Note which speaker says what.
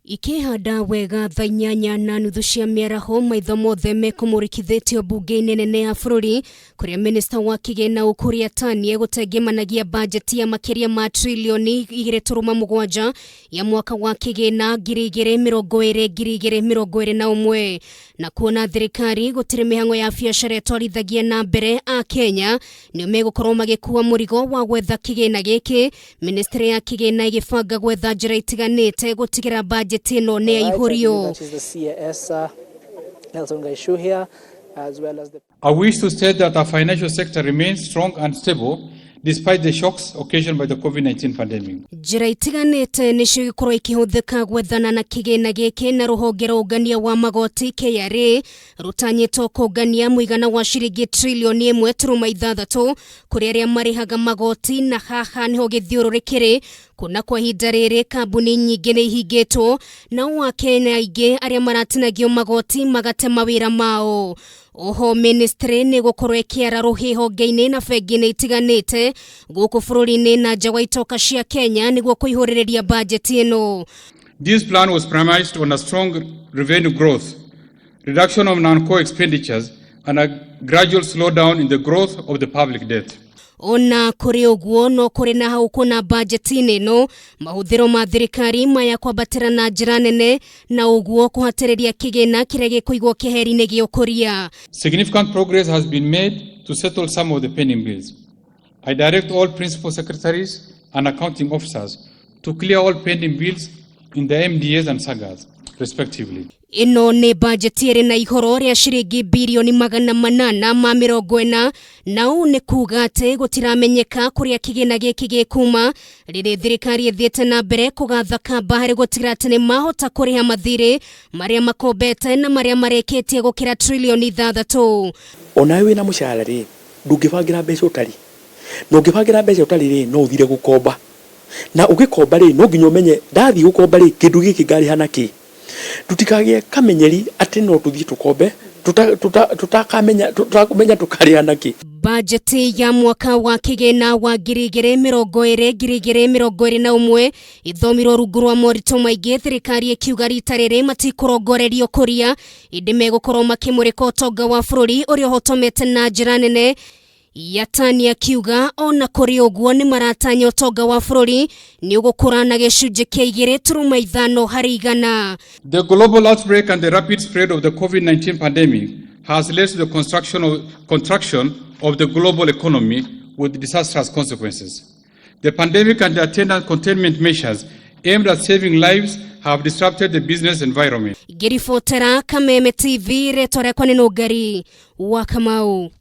Speaker 1: Ikihanda wega thaa 8:30 cia mĩaraho maitho mothe mekumurikithĩtio bunge-inĩ nene ya bururi kuria minista wa Kigina Ukur Yattani gutengemanagia mbanjeti ya makiria ma trilioni 2.7 ya mwaka wa Kigina 2020-2021 na kuona thirikari gutire mihango ya biacara itwarithagia na mbere a Kenya nĩ megukorwo magĩkua mũrigo wa gwetha kigina gĩkĩ. Ministry ya Kigina igĩbanga gwetha njĩra itiganĩte gũtigĩra mbanjeti-ino nĩ ihũrio.
Speaker 2: I wish to state that our financial sector remains strong and stable despite the shocks occasioned by the COVID-19 pandemic.
Speaker 1: Njĩra itiganĩte nĩcio ikorwo ikĩhũthĩka gwethana na kigina gĩkĩ na rũhonge rwa ũngania wa magoti KRA rutanyĩtwo kũngania mũigana wa ciringi trilioni 1.6 kũrĩ arĩa marĩhaga magoti, na haha nĩho gĩthiũrũrĩkĩrĩ kuna kwa ihinda rĩrĩ kambuni nyingĩ nĩ ihingĩtwo na Akenya aingĩ arĩa maratinagio magoti magate mawĩra mao. Oho ministry nĩ gũkorwo ĩkĩara rũhĩhonge-inĩ na bengi-inĩ itiganĩte gũkũ bũrũri-inĩ na nja wa itoka cia Kenya nĩguo kũihũrĩrĩria bajeti ĩno.
Speaker 2: This plan was premised on a strong revenue growth, reduction of non-core expenditures and a gradual slowdown in the growth of the public debt.
Speaker 1: Ona kuri uguo no kuri na hau kuna bajeti-inĩ ĩno mahũthĩro ma thirikari maya kwambatĩra na njĩra nene na uguo kũhatĩrĩria kigina kĩrĩa gĩkũigwo kĩheri-inĩ gĩa ũkũria.
Speaker 2: Significant progress has been made to settle some of the pending bills. I direct all principal secretaries and accounting officers to clear all pending bills in the MDAs and SAGAs respectively.
Speaker 1: Ino nĩ bajeti ĩrĩ na ihoro rĩa ciringi mbirioni 840 na ũũ nĩ kuuga atĩ gũtiramenyeka kũrĩa kigina gĩkĩ gĩkuma rĩrĩ thirikari ĩthiĩte na mbere kũgatha kamba harĩ gũtigĩra atĩ nĩ mahota kũrĩha mathiiri marĩa makombete na marĩa marĩkĩtie gũkĩra trilioni 6.
Speaker 3: Onawe wĩna mũcara rĩ ndũngĩbangira mbeca ũtarĩ, na ũngĩbangira mbeca ũtarĩ rĩ no ũthire gũkomba, na ũgĩkomba rĩ no nginya ũmenye ndathi gũkomba rĩ kĩndũ gĩkĩ ngarĩha nakĩ. Tutikagie kamenyeri atĩ no tũthiĩ tũkombe tutakamenya tukarĩha nakĩ.
Speaker 1: Bajeti ya mwaka wa Kigina wa 2020-2021 ithomirwo rungu rwa moritũ maingĩ, thirikari ĩkiuga rita rĩrĩ matikũrongorerio kuria ĩndĩ megũkorwo makĩmũrĩka ũtonga wa bũrũri ũrĩa ũhotomete na njĩra nene. Yattani akiuga ona kuri uguo ni maratanya ũtonga wa bũrũri ni ũgũkũra na gĩcunjĩ kĩa 2.5 harĩ igana.
Speaker 2: The global outbreak and the rapid spread of the COVID-19 pandemic has led to the contraction of the global economy with disastrous consequences. The pandemic and the attendant containment measures aimed at saving lives have disrupted the business environment.
Speaker 1: Ngĩribotera Kameme TV, rĩtwa rĩakwa nĩ Nũngari wa Kamau.